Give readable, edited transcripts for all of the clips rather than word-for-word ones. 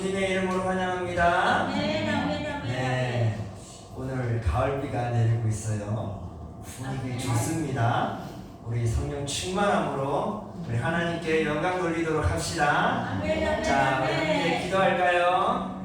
주님의 이름으로 환영합니다. 네, 오늘 가을비가 내리고 있어요. 분위기 좋습니다. 우리 성령 충만함으로 우리 하나님께 영광 돌리도록 합시다. 자, 우리 함께 기도할까요?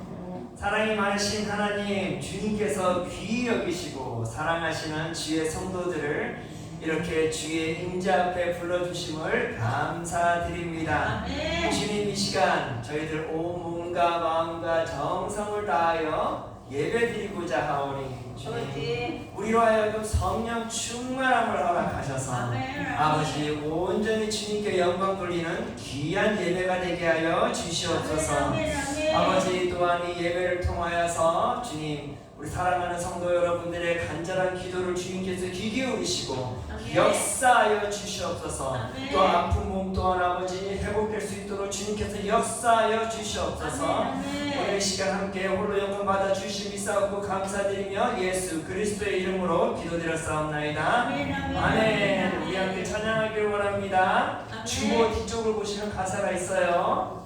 사랑이 많으신 하나님, 주님께서 귀히 여기시고 사랑하시는 주의 성도들을 이렇게 주의 임재 앞에 불러주심을 감사드립니다. 주님, 이 시간 저희들 온 몸과 마음과 정성을 다하여 예배드리고자 하오니 주님, 우리로 하여금 성령 충만함을 허락하셔서 아버지 온전히 주님께 영광 돌리는 귀한 예배가 되게 하여 주시옵소서. 아버지, 또한 이 예배를 통하여서 주님, 우리 사랑하는 성도 여러분들의 간절한 기도를 주님께서 귀 기울이시고 역사하여 주시옵소서. 또 아픈 몸 또한 아버지 회복될 수 있도록 주님께서 역사하여 주시옵소서. 오늘 이 시간 함께 홀로 영광 받아 주시기 믿사옵고 감사드리며 예수 그리스도의 이름으로 기도드렸사옵나이다. 아멘. 우리 함께 찬양하기를 원합니다. 주보 뒤쪽을 보시면 가사가 있어요.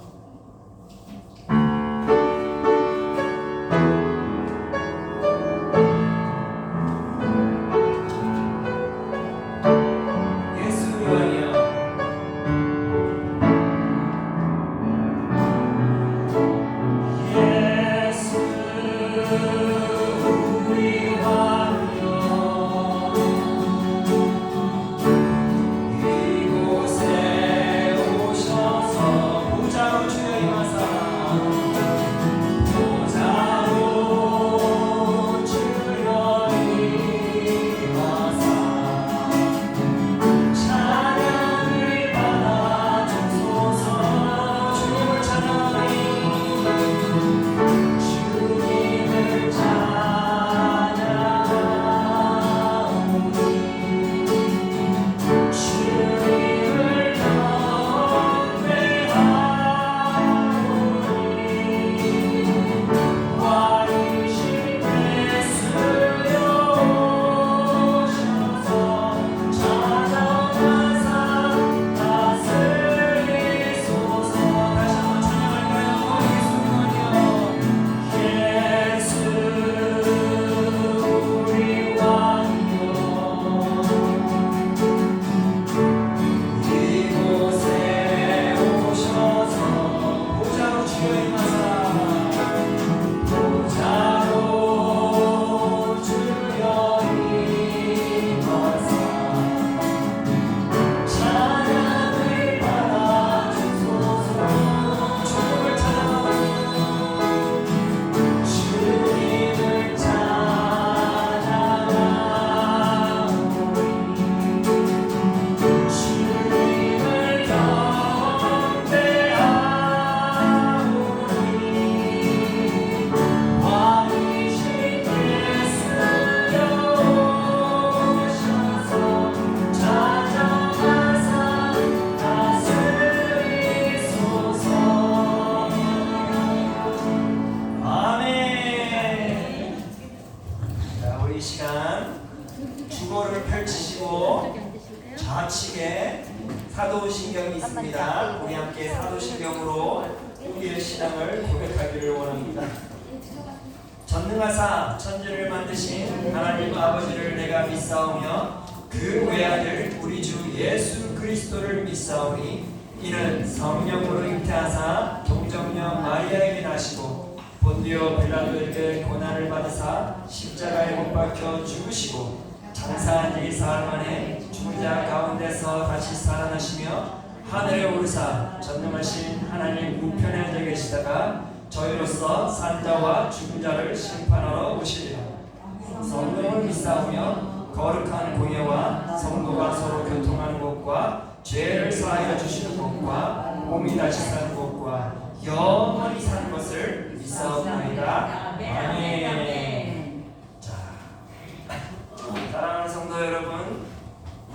주보를 펼치시고 좌측에 사도신경이 있습니다. 우리 함께 사도신경으로 우리의 신앙을 고백하기를 원합니다. 전능하사 천지를 만드신 하나님 아버지를 내가 믿사오며 그 외아들 우리 주 예수 그리스도를 믿사오니 이는 성령으로 잉태하사 동정녀 마리아에게 나시고 본디오 빌라도에게 고난을 받으사 십자가에 못 박혀 죽으시고 장사한 지 사흘 만에 죽은 자 가운데서 다시 살아나시며 하늘에 오르사 전능하신 하나님 우편에 앉아 계시다가 저희로서 산 자와 죽은 자를 심판하러 오시리라. 성령을 믿사오며 거룩한 공예와 성도가 서로 교통하는 것과 죄를 사하여 주시는 것과 몸이 다시 사는 것과 영원히 사는 것을 믿사옵나이다. 아멘. 자, 사랑하는 성도 여러분,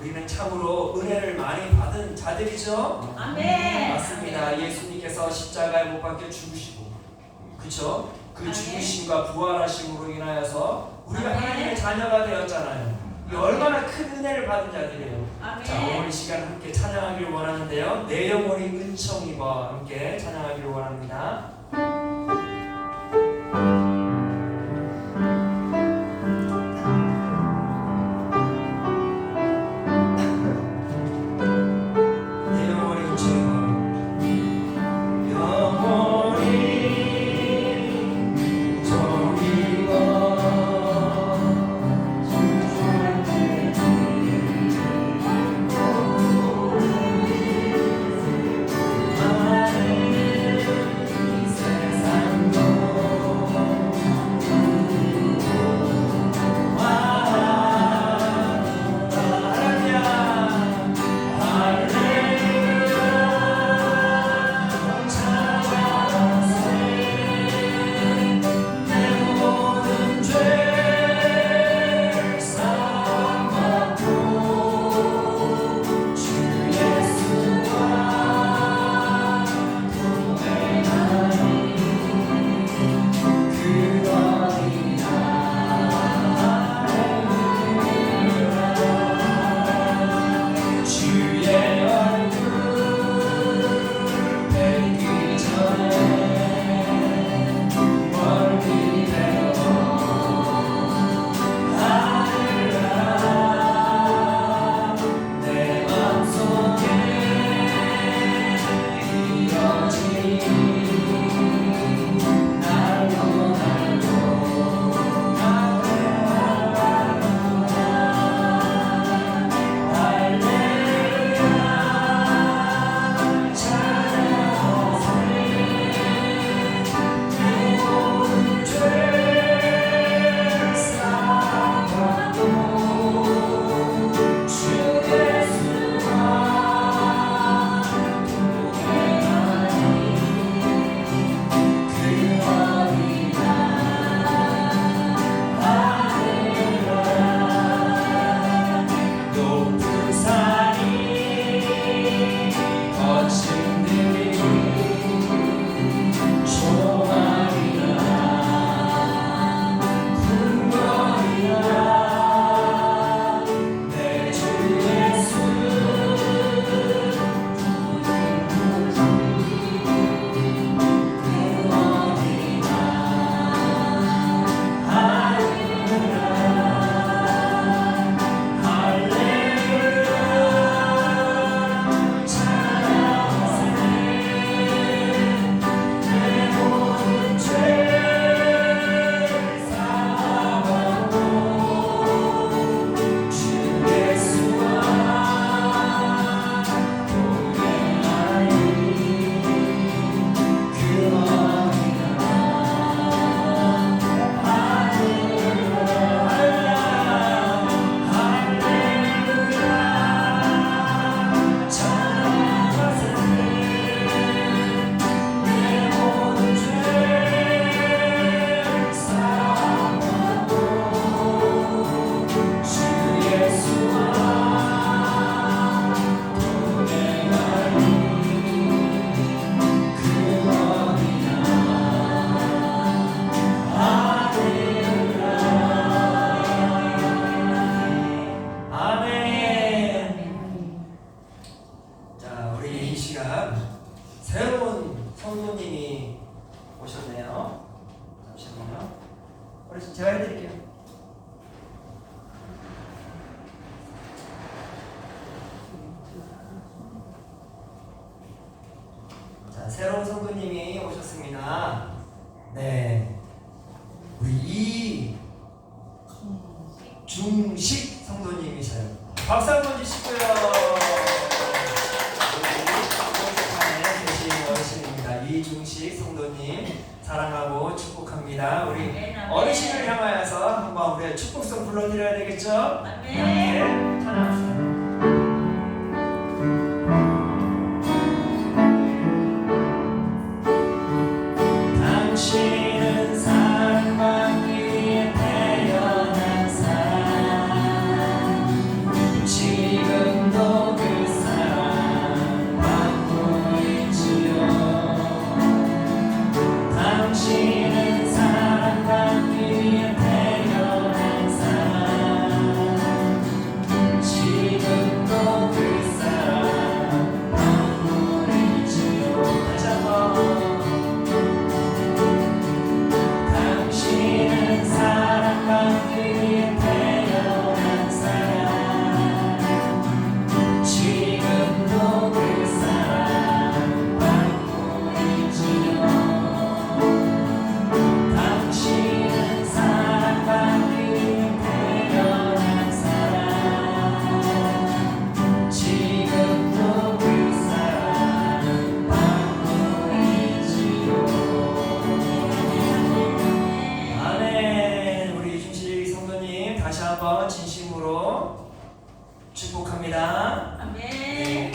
우리는 참으로 은혜를 많이 받은 자들이죠? 아멘. 맞습니다. 예수님께서 십자가에 못 박혀 죽으시고, 그쵸? 그 죽으심과 부활하심으로 인하여서 우리가 하나님의 자녀가 되었잖아요. 이 얼마나 큰 은혜를 받은 자들이에요. 아멘. 자, 오늘 이 시간 함께 찬양하기를 원하는데요. 내 영혼이 은총 입어 함께 찬양하기를 원합니다. 네, 우리 이중식 성도님이세요. 박수 한번 주시고요. 우리 계신 어르신입니다. 이중식 성도님 사랑하고 축복합니다. 우리 어르신을 향하여서 한번 우리 축복성 불러드려야 되겠죠? 함께 찬양합시다. 당신은 사랑받기 위해 태어난 사람, 지금도 그 사랑 받고 있지요. 당신은 사랑받기 위해 태어난 사람, 지금도 그 사랑 받고 있지요. 다시 한번. 당신은 사랑받기 위해 태어난 사람, 지금도 그 사랑 받고 있지요. 당신은 사랑받기 위해 태어난 사람, 지금도 그 사랑 받고 있지요. 아멘. 우리 중식 성도님 다시 한번 진심으로 축복합니다. 아멘. 네.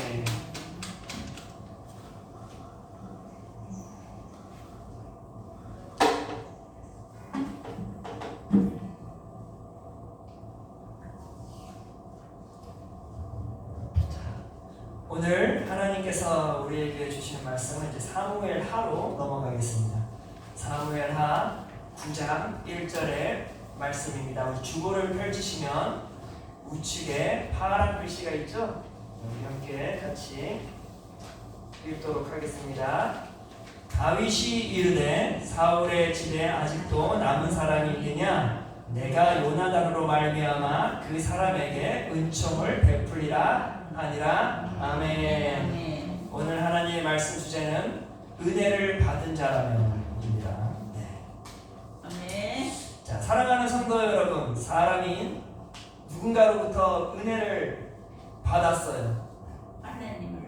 오늘 하나님께서 우리에게 주신 말씀은 이제 사무엘하로 넘어가겠습니다. 사무엘하 9장 1절의 말씀입니다. 우리 주보를 펼치시면 우측에 파란 글씨가 있죠? 여기 함께 같이 읽도록 하겠습니다. 다윗이 이르되 사울의 집에 아직도 남은 사람이 있느냐? 내가 요나단으로 말미암아 그 사람에게 은총을 베풀리라 하니라. 아멘. 아멘. 오늘 하나님의 말씀 주제는 은혜를 받은 자라면입니다. 네. 아멘. 자, 사랑하는 성도 여러분, 사람이 누군가로부터 은혜를 받았어요. 하나님을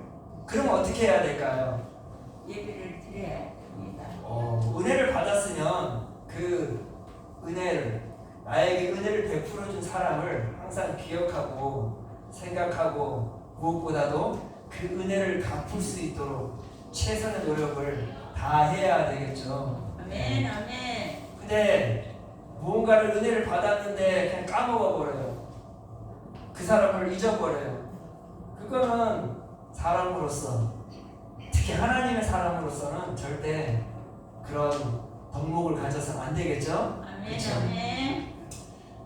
그럼 어떻게 해야 될까요? 예배를 드려야 됩니다. 은혜를 받았으면 그 은혜를, 나에게 은혜를 베풀어 준 사람을 항상 기억하고 생각하고 무엇보다도 그 은혜를 갚을 수 있도록 최선의 노력을 다해야 되겠죠. 아멘. 아멘. 근데 무언가를 은혜를 받았는데 그냥 까먹어 버려요. 그 사람을 잊어버려요. 그거는 사람으로서, 특히 하나님의 사람으로서는 절대 그런 덕목을 가져서는 안 되겠죠. 아멘. 그쵸? 아멘.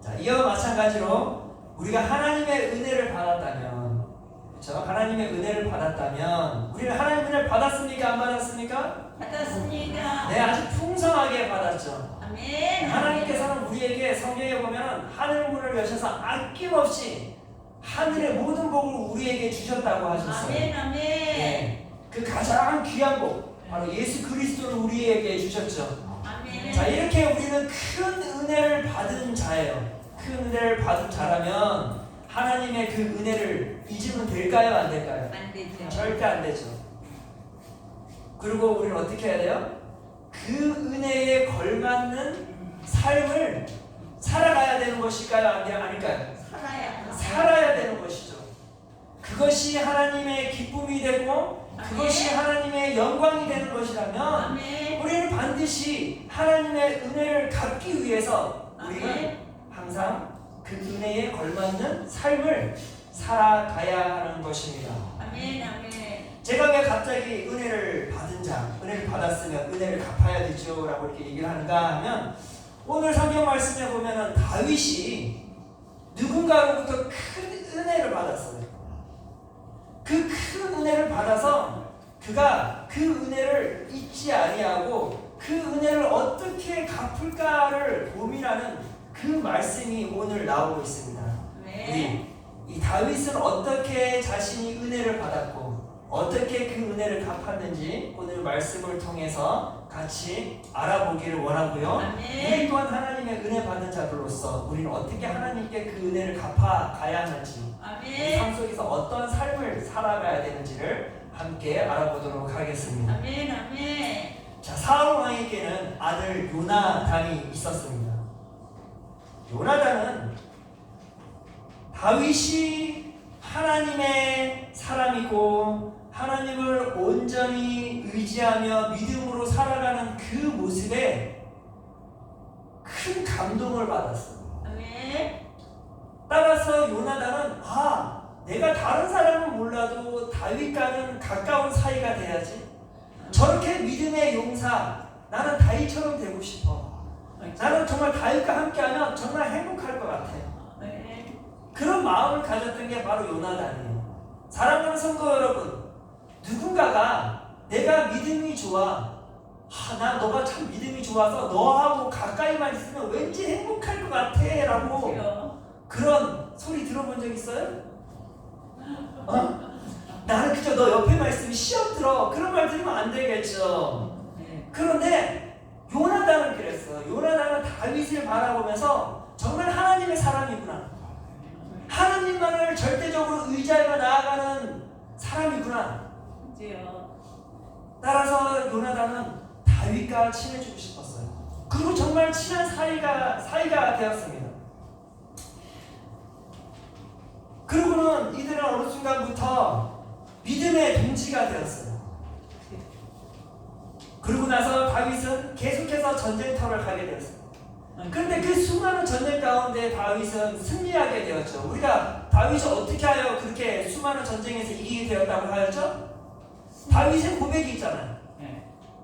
자, 이와 마찬가지로 우리가 하나님의 은혜를 받았다면, 그렇죠? 하나님의 은혜를 받았다면, 우리는 하나님의 은혜를 받았습니까? 안 받았습니까? 받았습니다. 네, 아주 풍성하게 받았죠. 아멘. 하나님께서는 우리에게 성경에 보면 하늘문을 여셔서 아낌없이 하늘의 모든 복을 우리에게 주셨다고 하셨어요. 아멘. 아멘. 네, 그 가장 귀한 복, 바로 예수 그리스도를 우리에게 주셨죠. 아멘. 자, 이렇게 우리는 큰 은혜를 받은 자예요. 큰 은혜를 받은 자라면 하나님의 그 은혜를 잊으면 될까요? 안 될까요? 안 되죠. 절대 안 되죠. 그리고 우리는 어떻게 해야 돼요? 그 은혜에 걸맞는 삶을 살아가야 되는 것일까요? 아닐까요? 살아야 되는 것이죠. 그것이 하나님의 기쁨이 되고 그것이 하나님의 영광이 되는 것이라면 아멘. 우리는 반드시 하나님의 은혜를 갚기 위해서 우리는 아멘. 항상 그 은혜에 걸맞는 삶을 살아가야 하는 것입니다. 아멘. 아멘. 제가 왜 갑자기 은혜를 받은 자, 은혜를 받았으면 은혜를 갚아야 되죠 라고 이렇게 얘기를 하는가 하면, 오늘 성경 말씀에 보면은 다윗이 누군가로부터 큰 은혜를 받았어요. 그 큰 은혜를 받아서 그가 그 은혜를 잊지 아니하고 그 은혜를 어떻게 갚을까를 고민하는 그 말씀이 오늘 나오고 있습니다. 네. 이 다윗은 어떻게 자신이 은혜를 받았고 어떻게 그 은혜를 갚았는지 오늘 말씀을 통해서 같이 알아보기를 원하고요. 우리 아멘. 또한 하나님의 은혜 받은 자들로서 우리는 어떻게 하나님께 그 은혜를 갚아가야 하는지, 우리 삶 아멘. 속에서 어떤 삶을 살아가야 되는지를 함께 알아보도록 하겠습니다. 아멘. 아멘. 자, 사울 왕에게는 아들 요나단이 있었습니다. 요나단은 다윗이 하나님의 사람이고 하나님을 온전히 의지하며 믿음으로 살아가는 그 모습에 큰 감동을 받았어요. 아멘. 따라서 요나단은 내가 다른 사람은 몰라도 다윗과는 가까운 사이가 돼야지. 저렇게 믿음의 용사, 나는 다윗처럼 되고 싶어. 나는 정말 다윗과 함께하면 정말 행복할 것 같아요. 그런 마음을 가졌던 게 바로 요나단이에요. 사랑하는 성도 여러분, 누군가가 내가 믿음이 좋아, 난 너가 참 믿음이 좋아서 너하고 가까이만 있으면 왠지 행복할 것 같아 라고 그런 소리 들어본 적 있어요? 나는 그저 너 옆에만 있으면 시험 들어, 그런 말 들으면 안 되겠죠. 그런데 요나단은 그랬어. 요나단은 다윗을 바라보면서 정말 하나님의 사람이구나, 하나님만을 절대적으로 의지하며 나아가는 사람이구나. 따라서 요나단은 다윗과 친해지고 싶었어요. 그리고 정말 친한 사이가 되었습니다. 그리고는 이들은 어느 순간부터 믿음의 동지가 되었어요. 그러고 나서 다윗은 계속해서 전쟁터를 가게 되었어요. 그런데 그 수많은 전쟁 가운데 다윗은 승리하게 되었죠. 우리가 다윗이 어떻게 하여 그렇게 수많은 전쟁에서 이기게 되었다고 하였죠? 다윗의 고백이 있잖아요.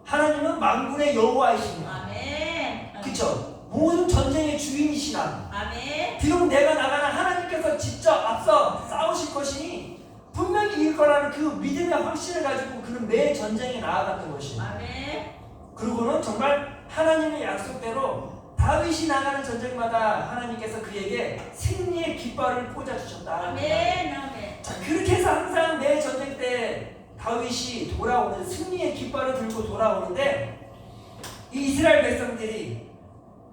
하나님은 만군의 여호와이시니, 아멘. 그쵸? 모든 전쟁의 주인이시나, 아멘. 비록 내가 나가나 하나님께서 직접 앞서 싸우실 것이니 분명히 이길 거라는 그 믿음의 확신을 가지고 그는 매 전쟁에 나아갔던 것이에요. 아멘. 그리고는 정말 하나님의 약속대로 다윗이 나가는 전쟁마다 하나님께서 그에게 승리의 깃발을 꽂아주셨다. 아멘. 아멘. 자, 그렇게 해서 항상 매 전쟁 때 다윗이 돌아오는, 승리의 깃발을 들고 돌아오는데 이 이스라엘 백성들이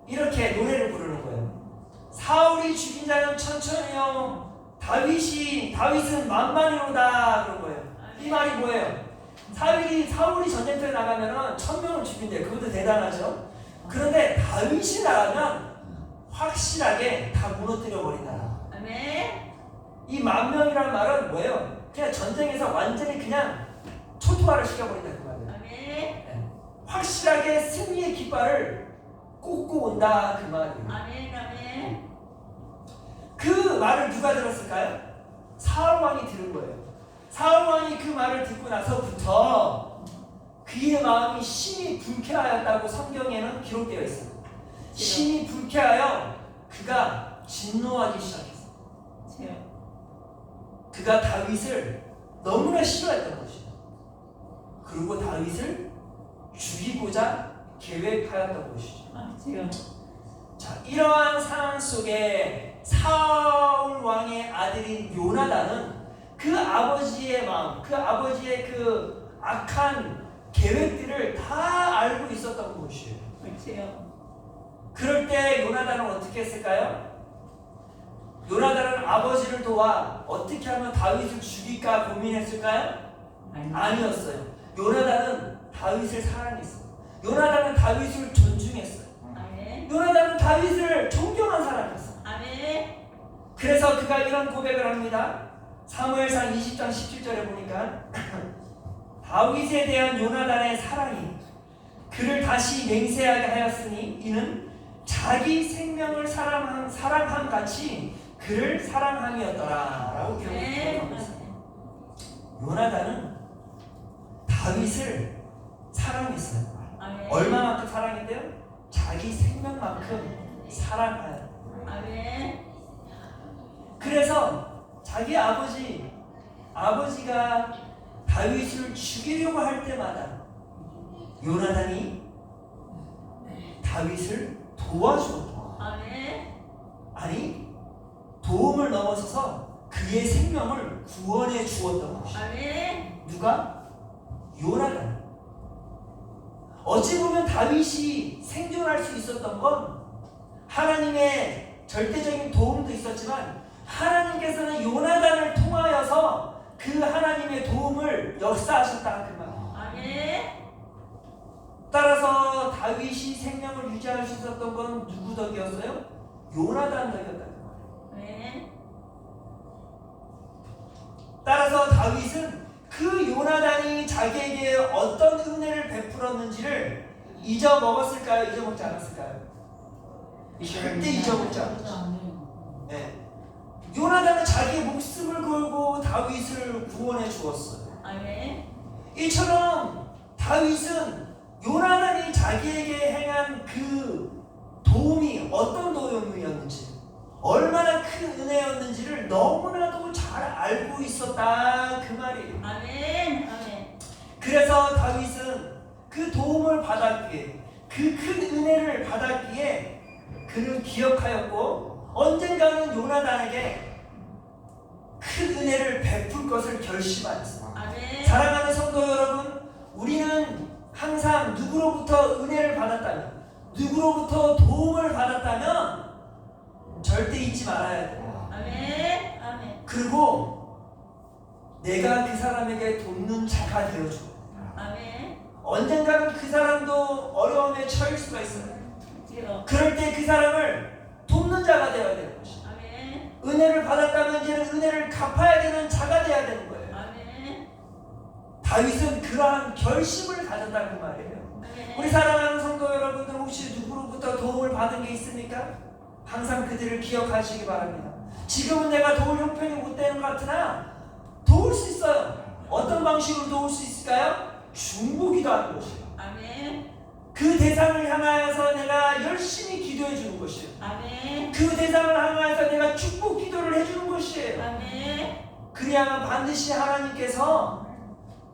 이렇게 노래를 부르는 거예요. 사울이 죽인 자는 천천히요, 다윗은 만만이로다, 그런 거예요. 이 말이 뭐예요? 사울이 전쟁터에 나가면 1000명을 죽인대. 그것도 대단하죠. 그런데 다윗이 나가면 확실하게 다 무너뜨려 버린다. 아멘. 이 만명이라는 말은 뭐예요? 그냥 전쟁에서 완전히 그냥 초토화를 시켜버린다, 그 말이에요. 아멘. 확실하게 승리의 깃발을 꽂고 온다, 그 말이에요. 아멘. 아멘. 그 말을 누가 들었을까요? 사울 왕이 들은 거예요. 사울 왕이 그 말을 듣고 나서부터 그의 마음이 심히 불쾌하였다고 성경에는 기록되어 있어요. 심히 불쾌하여 그가 진노하기 시작했어요. 그가 다윗을 너무나 싫어했던 것이에요. 그리고 다윗을 죽이고자 계획하였던 것이죠. 자, 이러한 상황 속에 사울 왕의 아들인 요나단은 그 아버지의 마음, 그 아버지의 그 악한 계획들을 다 알고 있었던 것이에요. 그럴 때 요나단은 어떻게 했을까요? 요나단은 아버지를 도와 어떻게 하면 다윗을 죽일까 고민했을까요? 아니었어요. 요나단은 다윗을 사랑했어요. 요나단은 다윗을 존중했어요. 아멘. 요나단은 다윗을 존경한 사람이었어요. 아멘. 그래서 그가 이런 고백을 합니다. 사무엘상 20장 17절에 보니까 다윗에 대한 요나단의 사랑이 그를 다시 맹세하게 하였으니 이는 자기 생명을 사랑함 같이 그를 사랑함이었더라 라고 기록하고 있어요. 요나단은 다윗을 사랑했어요. 아멘. 얼마만큼 사랑했대요? 자기 생명만큼 사랑하여. 아멘. 그래서 자기 아버지가 다윗을 죽이려고 할 때마다 요나단이 다윗을 도와주었다. 아멘. 아니, 도움을 넘어서서 그의 생명을 구원해 주었던 것이다. 아멘. 누가? 요나단. 어찌 보면 다윗이 생존할 수 있었던 건 하나님의 절대적인 도움도 있었지만 하나님께서는 요나단을 통하여서 그 하나님의 도움을 역사하셨다 그 말이에요. 아멘. 따라서 다윗이 생명을 유지할 수 있었던 건 누구 덕이었어요? 요나단 덕이었다 그 말이에요. 아멘. 따라서 다윗은 그 요나단이 자기에게 어떤 은혜를 베풀었는지를 잊어먹었을까요? 잊어먹지 않았을까요? 절대 잊어먹지 않았죠. 네. 요나단은 자기의 목숨을 걸고 다윗을 구원해 주었어요. 아멘. 이처럼 다윗은 요나단이 자기에게 행한 그 도움이 어떤 도움이었는지, 얼마나 큰 은혜였는지를 너무나도 잘 알고 있었다 그 말이에요. 아멘. 아멘. 그래서 다윗은 그 도움을 받았기에, 그 큰 은혜를 받았기에 그는 기억하였고 언젠가는 요나단에게 큰 은혜를 베풀 것을 결심하였습니다. 아멘. 사랑하는 성도 여러분, 우리는 항상 누구로부터 은혜를 받았다면, 누구로부터 도움을 받았다면 절대 잊지 말아야 돼요. 아멘. 아멘. 그리고 내가 그 사람에게 돕는 자가 되어줘. 아멘. 언젠가는 그 사람도 어려움에 처할 수가 있어요. 지요. 그럴 때 그 사람을 돕는 자가 되어야 되는 것이죠. 아멘. 은혜를 받았다면 이제는 은혜를 갚아야 되는 자가 되어야 되는 거예요. 아멘. 다윗은 그러한 결심을 가졌다 그 말이에요. 아멘. 우리 사랑하는 성도 여러분들, 혹시 누구로부터 도움을 받은 게 있습니까? 항상 그들을 기억하시기 바랍니다. 지금은 내가 도울 형편이 못 되는 것 같으나 도울 수 있어요. 어떤 방식으로 도울 수 있을까요? 중보기도하는 것이에요. 아멘. 그 대상을 향하여서 내가 열심히 기도해 주는 것이에요. 아멘. 그 대상을 향하여서 내가 축복 기도를 해주는 것이에요. 아멘. 그리하면 반드시 하나님께서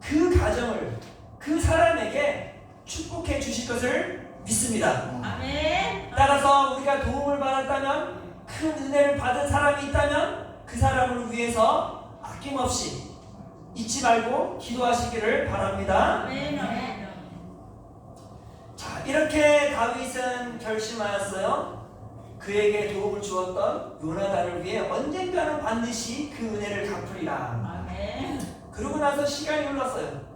그 가정을, 그 사람에게 축복해 주실 것을 믿습니다. 아멘. 따라서 우리가 도움을 받았다면, 큰 은혜를 받은 사람이 있다면 그 사람을 위해서 아낌없이 잊지 말고 기도하시기를 바랍니다. 아멘. 아멘. 자, 이렇게 다윗은 결심하였어요. 그에게 도움을 주었던 요나단을 위해 언젠가는 반드시 그 은혜를 갚으리라. 아멘. 그러고 나서 시간이 흘렀어요.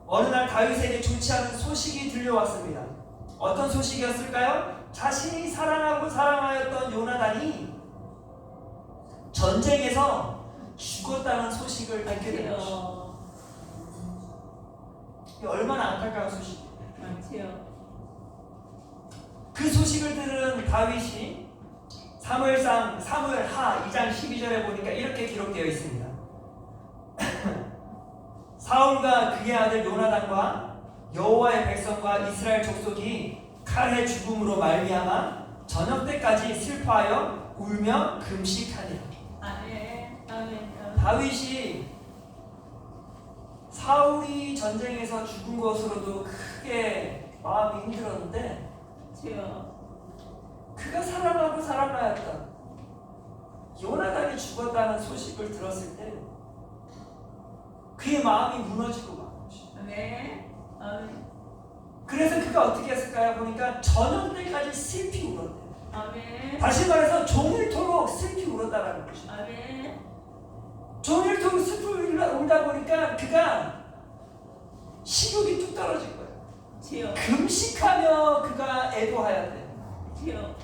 어느 날 다윗에게 좋지 않은 소식이 들려왔습니다. 어떤 소식이었을까요? 자신이 사랑하고 사랑하였던 요나단이 전쟁에서 죽었다는 소식을 듣게 된 것이죠. 얼마나 안타까운 소식이에요. 많지요. 그 소식을 들은 다윗이 사무엘하 2장 12절에 보니까 이렇게 기록되어 있습니다. 사울과 그의 아들 요나단과 여호와의 백성과 이스라엘 족속이 칼의 죽음으로 말미암아 저녁 때까지 슬퍼하여 울며 금식하니라. 아멘. 아멘. 다윗이 사울이 전쟁에서 죽은 것으로도 크게 마음이 힘들었는데, 지요. 그가 사랑하고 사랑하였던 요나단이 죽었다는 소식을 들었을 때 그의 마음이 무너지고 만 것이죠. 아멘. 아멘. 그래서 그가 어떻게 했을까요? 보니까 저녁 때까지 슬피 울었대요. 아멘. 다시 말해서 종일토록 슬피 울었다라는 것이죠. 아멘. 종일토록 슬피 울다 보니까 그가 식욕이 뚝 떨어진 거예요. 지요. 금식하며 그가 애도하였대요. 지요.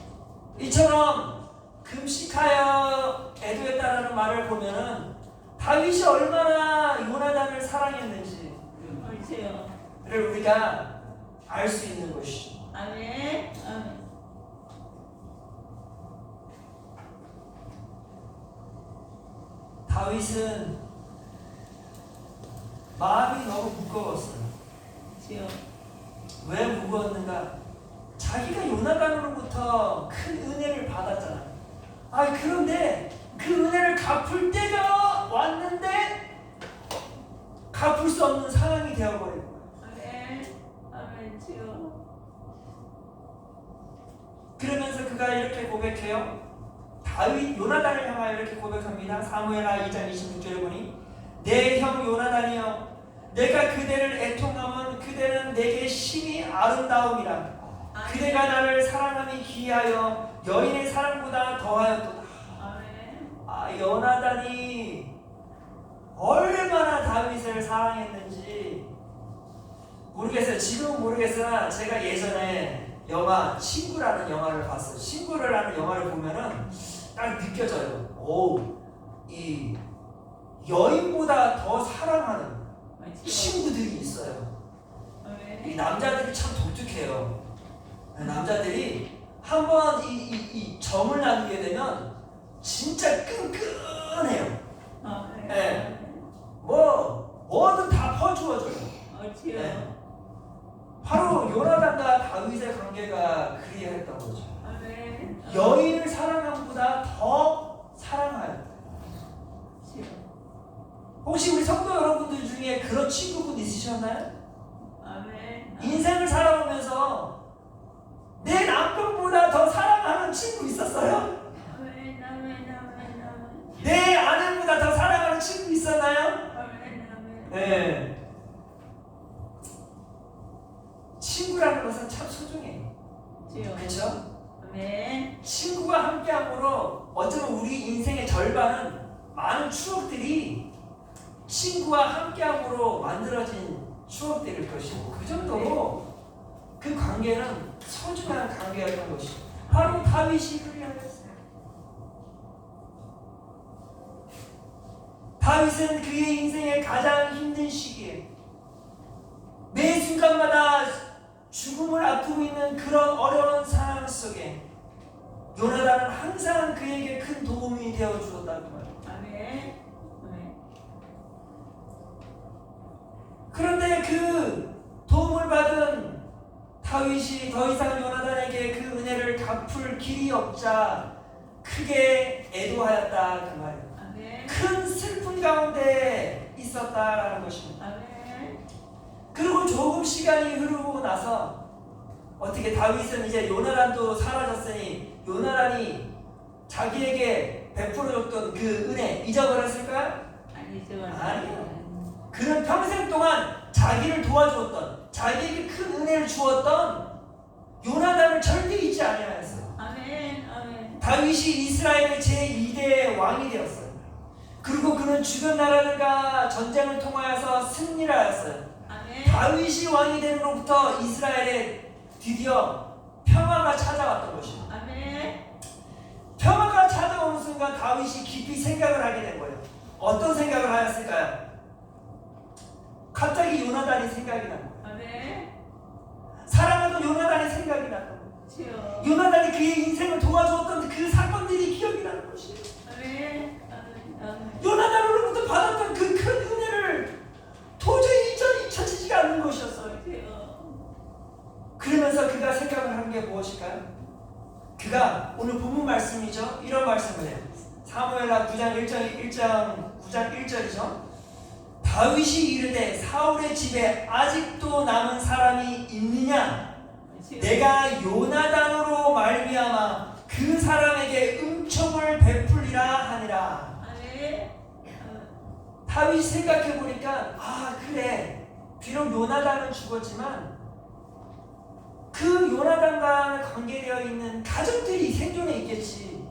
이처럼 금식하여 애도했다라는 말을 보면은 다윗이 얼마나 요나단을 사랑했는지를 지요. 우리가 알 수 있는 것이죠. 아멘. 아멘. 다윗은 마음이 너무 무거웠어요. 지요. 왜 무거웠는가? 자기가 요나단으로부터 큰 은혜를 받았잖아요. 그런데 그 은혜를 갚을 때가 왔는데 갚을 수 없는 상황이 되어버린 거예요. 아멘. 아멘. 지요. 그러면서 그가 이렇게 고백해요. 다윗 요나단을 향하여 이렇게 고백합니다. 사무엘하 2장 26절에 보니 내 형 요나단이여, 내가 그대를 애통하면 그대는 내게 심히 아름다움이라. 그대가 나를 사랑함이 기하여 여인의 사랑보다 더하였도다. 아멘. 요나단이 얼마나 다윗을 사랑했는지 모르겠어요. 지금은 모르겠으나 제가 예전에 영화 친구라는 영화를 봤어요. 친구라는 영화를 보면은 딱 느껴져요. 이 여인보다 더 사랑하는 친구들이 있어요. 이 남자들이 참 독특해요. 남자들이 한번 이 정을 나누게 되면 진짜 끈끈해요. 네. 뭐든 다 퍼주어줘요. 네. 바로 요나단과 다윗의 관계가 그리했던 거죠. 여인을 사랑함보다 더 사랑하여. 혹시 우리 성도 여러분들 중에 그런 친구분 있으셨나요? 인생을 살아오면서 내 남편보다 더 사랑하는 친구 있었어요? 내 아내보다 더 사랑하는 친구 있었나요? 네. 친구라는 것은 참 소중해요. 그렇죠? 친구가 함께함으로 어쩌면 우리 인생의 절반은 많은 추억들이 친구와 함께함으로 만들어진 추억들일 것이고 그 정도로 그 관계는 소중한 관계였던 것이죠. 바로 다윗이 그리하였어요. 다윗은 그의 인생의 가장 힘든 시기에 매 순간마다 죽음을 앞두고 있는 그런 어려운 상황 속에 요나단은 항상 그에게 큰 도움이 되어 주었다고 말합니다. 그런데 그 도움을 받은 다윗이 더 이상 요나단에게 그 은혜를 갚을 길이 없자 크게 애도하였다 그 말이에요. 큰 슬픔 가운데 있었다라는 것입니다. 그리고 조금 시간이 흐르고 나서 어떻게 다윗은 이제 요나단도 사라졌으니 요나단이 자기에게 베풀어줬던 그 은혜 잊어버렸을까요? 아니요. 그는 평생 동안 자기를 도와주었던 자기에게 큰 은혜를 주었던 요나단을 절대 잊지 아니하였어요. 다윗이 이스라엘의 제2대 왕이 되었어요. 그리고 그는 주변 나라들과 전쟁을 통하여서 승리를 하였어요. 다윗이 왕이 되는로부터 이스라엘에 드디어 평화가 찾아왔던 것입니다. 평화가 찾아오는 순간 다윗이 깊이 생각을 하게 된 거예요. 어떤 생각을 하였을까요? 갑자기 요나단이 생각이 난 거예요. 사랑하던 요나단이 생각이 났던 거예요. 요나단이 그의 인생을 도와주었던 그 사건들이 기억이 나는 것이에요. 요나단으로부터 받았던 그 큰 은혜를 도저히 잊혀지지가 않는 것이었어요. 그러면서 그가 생각을 한 게 무엇일까요? 그가 오늘 본문 말씀이죠. 이런 말씀을 해요. 사무엘하 9장 1절이죠. 다윗이 이르되 사울의 집에 아직도 남은 사람이 있느냐? 내가 요나단으로 말미암아 그 사람에게 은총을 베풀리라 하니라. 다윗이 생각해 보니까 그래, 비록 요나단은 죽었지만 그 요나단과 관계되어 있는 가족들이 생존해 있겠지.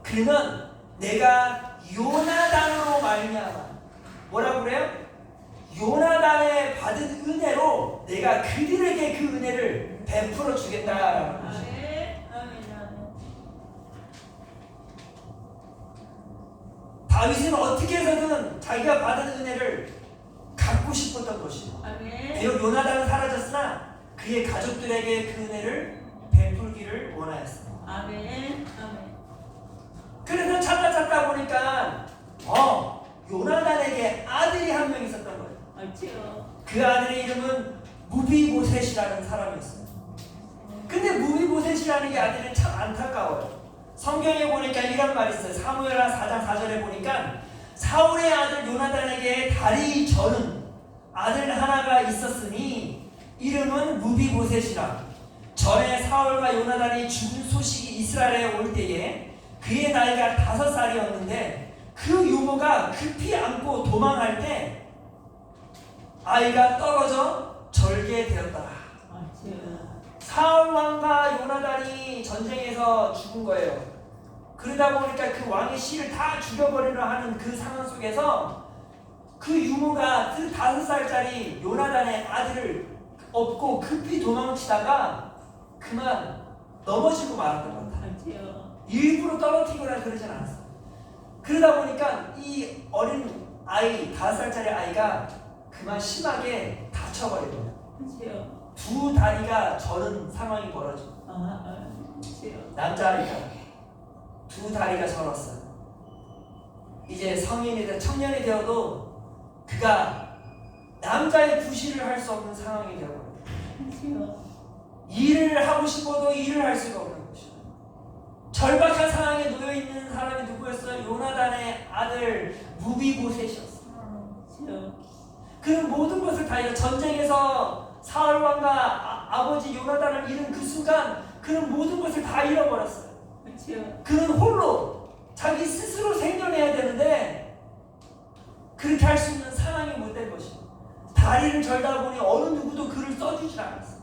그러면 내가 요나단으로 말미암아 뭐라고 그래요? 요나단의 받은 은혜로 내가 그들에게 그 은혜를 베풀어 주겠다라는 것이죠. 다윗은 어떻게 해서든 자기가 받은 은혜를 갖고 싶었던 것이죠. 비록 요나단은 사라졌으나 그의 가족들에게 그 은혜를 베풀기를 원하였습니다. 그래서 찾다 보니까 요나단에게 아들이 한 명 있었던 거예요. 그 아들의 이름은 무비보셋이라는 사람이었어요. 근데 무비보셋이라는 이 아들은 참 안타까워요. 성경에 보니까 이런 말이 있어요. 사무엘하 4장 4절에 보니까 사울의 아들 요나단에게 다리 저는 아들 하나가 있었으니 이름은 무비보셋이라. 전에 사울과 요나단이 죽은 소식이 이스라엘에 올 때에 그의 나이가 5살이었는데 그 유모가 급히 안고 도망할 때 아이가 떨어져 절개되었더라. 사울 왕과 요나단이 전쟁에서 죽은 거예요. 그러다 보니까 그 왕의 씨를 다 죽여버리려 하는 그 상황 속에서 그 유모가 그 5살짜리 요나단의 아들을 업고 급히 도망치다가 그만 넘어지고 말았던 것 같아요. 일부러 떨어뜨리거나 그러진 않았어요. 그러다 보니까 이 어린 아이, 5살짜리 아이가 그만 심하게 다쳐버리고 두 다리가 저는 상황이 벌어져. 남자아이가 두 다리가 절었어요. 이제 성인이 돼 청년이 되어도 그가 남자의 구실을 할 수 없는 상황이 되어버려요. 일을 하고 싶어도 일을 할 수가 없는 것이죠. 절박한 상황에 놓여있는 사람이 누구였어요? 요나단의 아들 무비보셋이었어요. 그는 모든 것을 다 잃어 전쟁에서 사울 왕과 아버지 요나단을 잃은 그 순간 그는 모든 것을 다 잃어버렸어요. 그는 홀로 자기 스스로 생존해야 되는데 그렇게 할 수 있는 상황이 못 된 것이죠. 다리를 절다 보니 어느 누구도 그를 써주지 않았어요.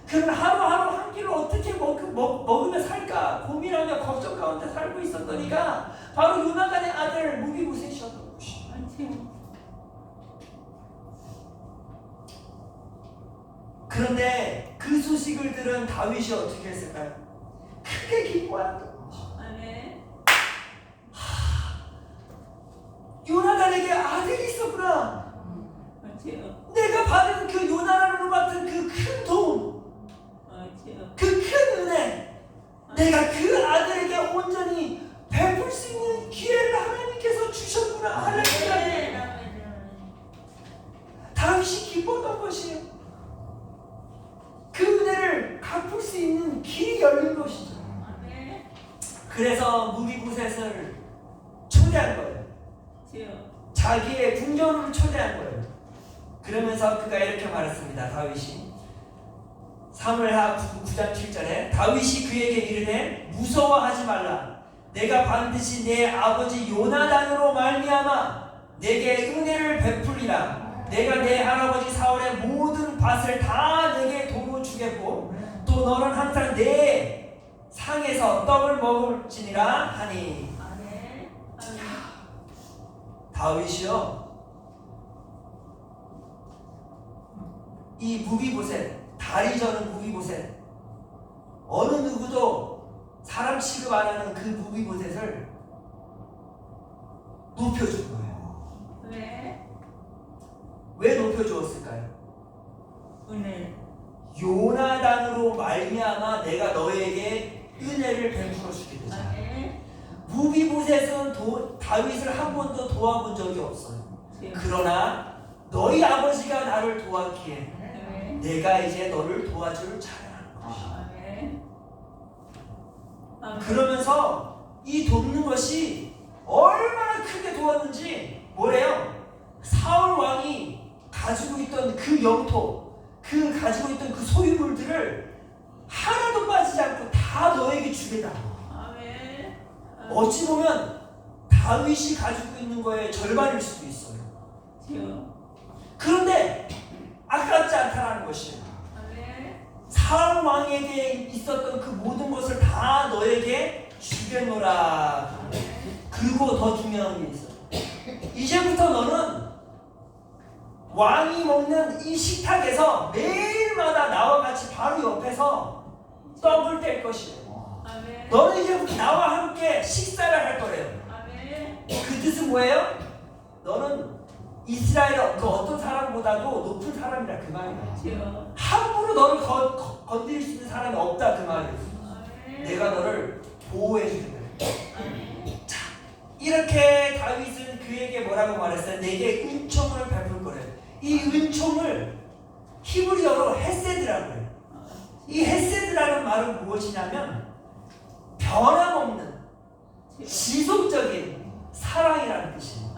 그는 하루하루 한 끼를 어떻게 먹으며 살까 고민하며 걱정 가운데 살고 있었던 이가 바로 요나단의 아들 무비보셋이었던 것이죠. 그런데 그 소식을 들은 다윗이 어떻게 했을까요? 크게 기뻐했던 것이죠. 요나단에게 아들이 있었구나. 내가 받은 그 요나단으로 받은 그 큰 도움, 그 큰 은혜, 내가 그 아들에게 온전히 베풀 수 있는 기회를 하나님께서 주셨구나. 할렐루야. 다윗이 기뻤던 것이에요. 그 은혜를 갚을 수 있는 길이 열린 것이죠. 그래서 무비보셋을 초대한 거예요. 자기의 궁전으로 초대한 거예요. 그러면서 그가 이렇게 말했습니다. 다윗이 사무엘하 9장 7절에 다윗이 그에게 이르되 무서워하지 말라. 내가 반드시 내 아버지 요나단으로 말미암아 내게 은혜를 베풀리라. 내가 내 할아버지 사울의 모든 밭을 다 내게 도로 주겠고 또 너는 항상 내 상에서 떡을 먹을지니라 하니. 다윗이요, 이 무비보셋, 다리 저는 무비보셋, 어느 누구도 사람 취급 안 하는 그 무비보셋을 높여준 거예요. 왜 높여주었을까요? 요나단으로 말미암아 내가 너에게 은혜를 베풀어 주게 되잖아요. 무비보셋은 다윗을 한 번도 도와본 적이 없어요. 그러나 너희 아버지가 나를 도왔기에 내가 이제 너를 도와줄 차례라는 것이죠. 그러면서 이 돕는 것이 얼마나 크게 도왔는지 뭐래요? 사울 왕이 가지고 있던 그 영토, 그 가지고 있던 그 소유물들을 하나도 빠지지 않고 다 너에게 주겠다. 어찌 보면 다윗이 가지고 있는 거의 절반일 수도 있어요. 그런데 아깝지 않다는 것이에요. 사울 왕에게 있었던 그 모든 것을 다 너에게 주겠노라. 그리고 더 중요한 게 있어요. 이제부터 너는 왕이 먹는 이 식탁에서 매일마다 나와 같이 바로 옆에서 떡을 뗄 것이에요. 너는 이제부터 나와 함께 식사를 할 거래요. 그 뜻은 뭐예요? 너는 이스라엘 그 어떤 사람보다도 높은 사람이라 그 말이야. 함부로 너를 건드릴 수 있는 사람이 없다 그 말이에요. 내가 너를 보호해 줄 거야. 자, 이렇게 다윗은 그에게 뭐라고 말했어요? 내게 은총을 베풀 거래요. 이 은총을 히브리어로 헤세드라고 해요. 이 헤세드라는 말은 무엇이냐면 변함없는 지속적인 사랑이라는 뜻이에요.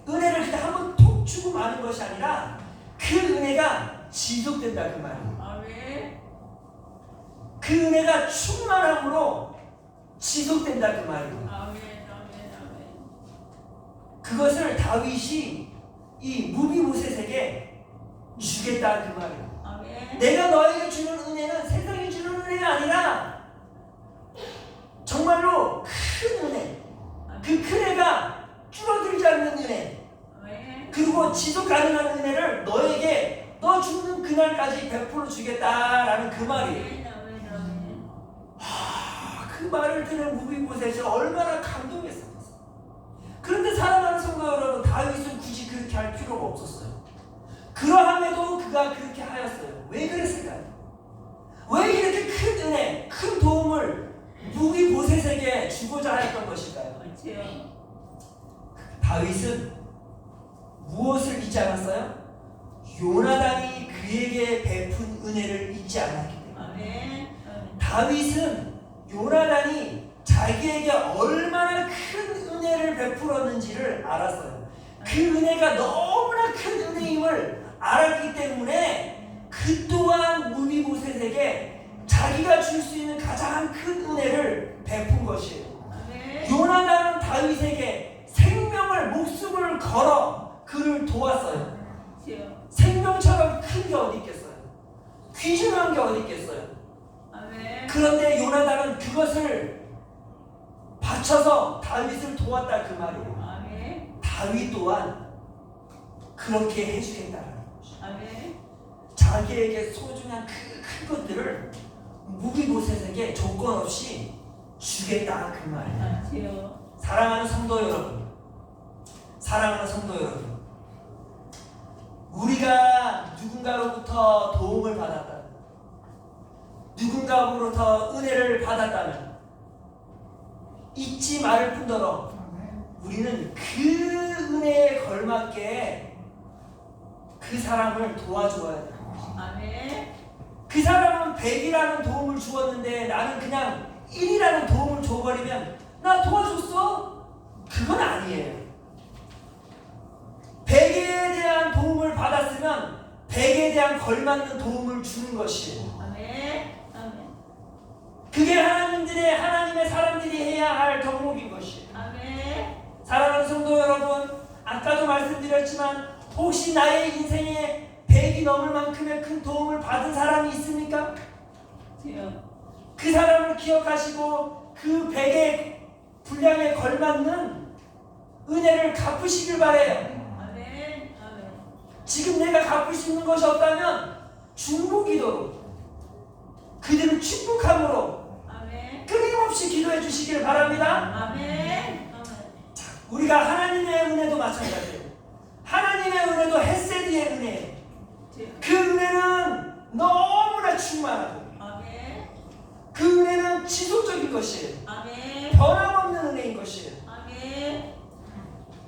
은혜를 그냥 한번 톡 주고 마는 것이 아니라 그 은혜가 지속된다 그 말이에요. 그 은혜가 충만함으로 지속된다 그 말이에요. 그것을 다윗이 이 무비보셋에게 주겠다 그 말이에요. 아멘. 내가 너에게 주는 은혜는 세상이 주는 은혜가 아니라 정말로 큰 은혜, 그 큰 은혜가 줄어들지 않는 은혜, 아멘. 그리고 지속 가능한 은혜를 너에게 너 죽는 그날까지 베풀어 주겠다라는 그 말이에요. 아멘. 아멘. 그 말을 들은 무비보셋이 얼마나 감동했었어요. 그런데 사랑하는 성도 여러분, 다윗은 굳이 그렇게 할 필요가 없었어요. 그러함에도 그가 그렇게 하였어요. 왜 그랬을까요? 왜 이렇게 큰 은혜, 큰 도움을 무비보셋에게 주고자 했던 것일까요? 그렇지요. 다윗은 무엇을 잊지 않았어요? 요나단이 그에게 베푼 은혜를 잊지 않았기 때문에. 아멘. 아멘. 다윗은 요나단이 자기에게 얼마나 큰 은혜를 베풀었는지를 알았어요. 그 은혜가 너무나 큰 은혜임을 알았기 때문에 그 또한 무비보셋에게 자기가 줄 수 있는 가장 큰 은혜를 베푼 것이에요. 아멘. 요나단은 다윗에게 생명을 목숨을 걸어 그를 도왔어요. 그렇지요. 생명처럼 큰 게 어디 있겠어요? 귀중한 게 어디 있겠어요? 아멘. 그런데 요나단은 그것을 바쳐서 다윗을 도왔다 그 말이에요. 아멘. 다윗 또한 그렇게 해주겠다라는 거죠. 아멘. 자기에게 소중한 큰 것들을 무비보셋에게 조건 없이 주겠다 그 말이에요. 그렇지요. 사랑하는 성도 여러분, 사랑하는 성도 여러분, 우리가 누군가로부터 도움을 받았다, 누군가로부터 은혜를 받았다면 잊지 말을 뿐더러 우리는 그 은혜에 걸맞게 그 사람을 도와줘야 돼요. 아멘. 그 사람은 100이라는 도움을 주었는데 나는 그냥 1이라는 도움을 줘버리면 나 도와줬어? 그건 아니에요. 100에 대한 도움을 받았으면 100에 대한 걸맞는 도움을 주는 것이에요. 아멘. 아멘. 그게 하나님의 사람들이 해야 할 덕목인 것이에요. 아멘. 사랑하는 성도 여러분, 아까도 말씀드렸지만 혹시 나의 인생에 100이 넘을 만큼의 큰 도움을 받은 사람이 있습니까? 그렇지요. 그 사람을 기억하시고 그 100의 분량에 걸맞는 은혜를 갚으시길 바래요. 아멘. 아멘. 지금 내가 갚을 수 있는 것이 없다면 중보기도로 그들을 축복함으로 아멘. 끊임없이 기도해 주시길 바랍니다. 아멘. 아멘. 우리가 하나님의 은혜도 마찬가지예요. 하나님의 은혜도 헤세드의 은혜예요. 그 은혜는 너무나 충만하고 아멘. 그 은혜는 지속적인 것이에요. 아멘. 변함없는 은혜인 것이에요. 아멘.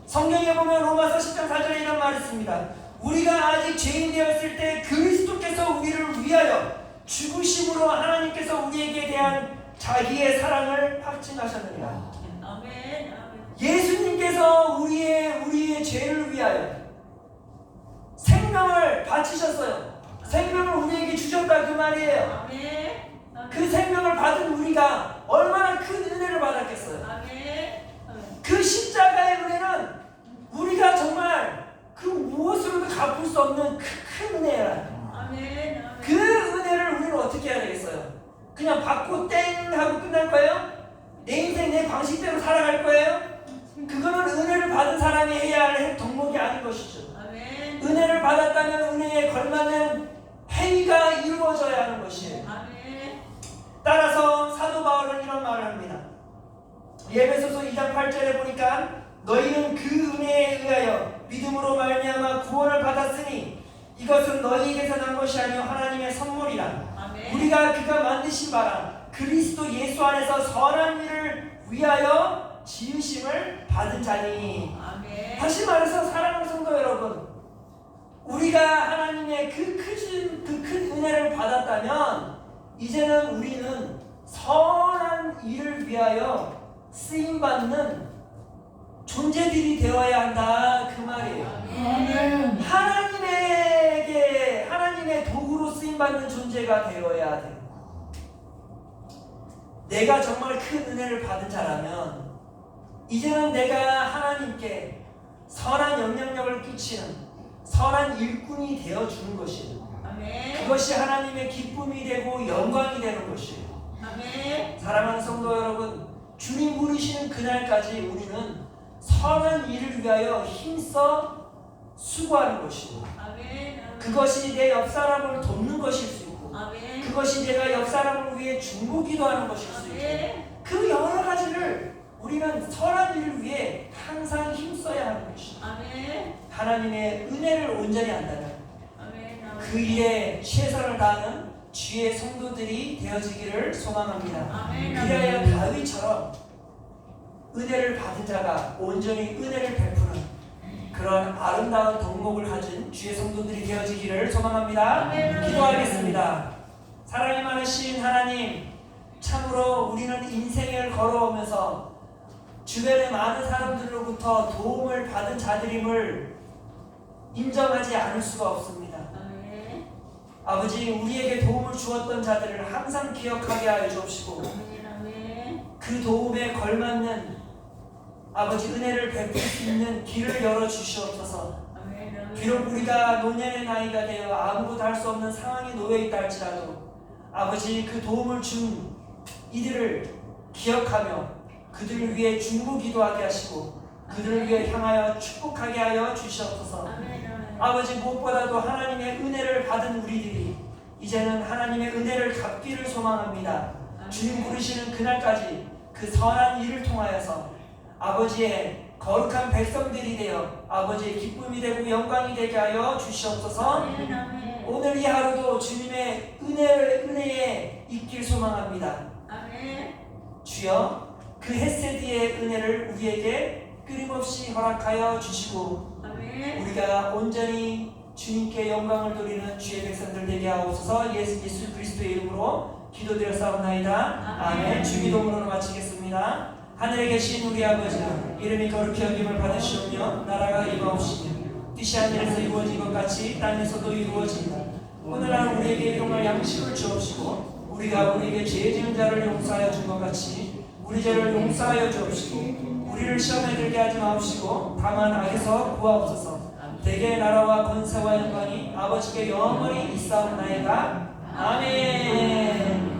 성경에 보면 로마서 10장 4절에 이런 말이 있습니다. 우리가 아직 죄인 되었을 때 그리스도께서 우리를 위하여 죽으심으로 하나님께서 우리에게 대한 자기의 사랑을 확증하셨느니라. 아멘. 아멘. 예수님께서 우리의 죄를 위하여 생명을 바치셨어요. 생명을 우리에게 주셨다 그 말이에요. 아멘. 그 생명을 받은 우리가 얼마나 큰 은혜를 받았겠어요. 아멘. 그 십자가의 은혜는 우리가 정말 그 무엇으로도 갚을 수 없는 큰 은혜라. 아멘. 그 은혜를 우리는 어떻게 해야 되겠어요? 그냥 받고 땡 하고 끝날 거예요? 내 인생 내 방식대로 살아갈 거예요? 그거는 은혜를 받은 사람이 해야 할 덕목이 아닌 것이죠. 아멘. 은혜를 받았다면 은혜에 걸맞는 행위가 이루어져야 하는 것이에요. 아멘. 따라서 사도 바울은 이런 말을 합니다. 에베소서 2장 8절에 보니까 너희는 그 은혜에 의하여 믿음으로 말미암아 구원을 받았으니 이것은 너희에게서 난 것이 아니요 하나님의 선물이라. 아멘. 우리가 그가 만드신 바라 그리스도 예수 안에서 선한 일을 위하여 지으심을 받은 자니. 아멘. 다시 말해서 사랑하는 성도 여러분, 우리가 하나님의 그 큰 은혜를 받았다면 이제는 우리는 선한 일을 위하여 쓰임받는 존재들이 되어야 한다 그 말이에요. 아멘. 하나님의 도구로 쓰임받는 존재가 되어야 돼요. 내가 정말 큰 은혜를 받은 자라면 이제는 내가 하나님께 선한 영향력을 끼치는 선한 일꾼이 되어주는 것이에요. 아멘. 그것이 하나님의 기쁨이 되고 영광이 되는 것이에요. 아멘. 사랑하는 성도 여러분, 주님 부르시는 그날까지 우리는 선한 일을 위하여 힘써 수고하는 것이고, 아멘. 그것이 내 옆 사람을 돕는 것일 수 있고, 아멘. 그것이 내가 옆 사람을 위해 중보기도 하는 것일 수 있고, 아멘. 그 여러 가지를 우리는 선한 일을 위해 항상 힘써야 하는 것이죠. 아멘. 하나님의 은혜를 온전히 한다면 아멘. 그 일에 최선을 다하는 주의 성도들이 되어지기를 소망합니다. 아멘. 그래야 다윗처럼 은혜를 받은 자가 온전히 은혜를 베푸는 그런 아름다운 덕목을 가진 주의 성도들이 되어지기를 소망합니다. 아멘. 기도하겠습니다. 사랑이 많으신 하나님, 참으로 우리는 인생을 걸어오면서 주변의 많은 사람들로부터 도움을 받은 자들임을 인정하지 않을 수가 없습니다. 아멘. 아버지, 우리에게 도움을 주었던 자들을 항상 기억하게 하여 주옵시고, 아멘. 아멘. 그 도움에 걸맞는 아버지 은혜를 베풀 수 있는 길을 열어 주시옵소서. 아멘. 아멘. 비록 우리가 노년의 나이가 되어 아무것도 할 수 없는 상황에 놓여 있다 할지라도 아버지, 그 도움을 준 이들을 기억하며 그들을 위해 중보 기도하게 하시고 그들을 위해 향하여 축복하게 하여 주시옵소서. 아멘. 아멘. 아버지, 무엇보다도 하나님의 은혜를 받은 우리들이 이제는 하나님의 은혜를 갚기를 소망합니다. 주님 부르시는 그날까지 그 선한 일을 통하여서 아버지의 거룩한 백성들이 되어 아버지의 기쁨이 되고 영광이 되게 하여 주시옵소서. 아멘. 아멘. 오늘 이 하루도 주님의 은혜에 있길 소망합니다. 아멘. 주여, 그 헷세디의 은혜를 우리에게 끊임없이 허락하여 주시고 아멘. 우리가 온전히 주님께 영광을 돌리는 주의 백성들 되게 하옵소서. 예수 그리스도의 이름으로 기도드렸사옵나이다. 아멘. 주기도문으로 마치겠습니다. 하늘에 계신 우리 아버지, 이름이 거룩히 여김을 받으시오며 나라가 임하옵시며 뜻이 하늘에서 이루어진 것 같이 땅에서도 이루어진다. 오늘 하루 우리에게 일용할 양식을 주옵시고 우리가 우리에게 죄 지은 자를 용서하여 준 것 같이 우리 죄를 용서하여 주옵시고 우리를 시험에 들게 하지 마옵시고 다만 악에서 구하옵소서. 대개의 나라와 권세와 영광이 아버지께 영원히 있사옵나이다. 아멘.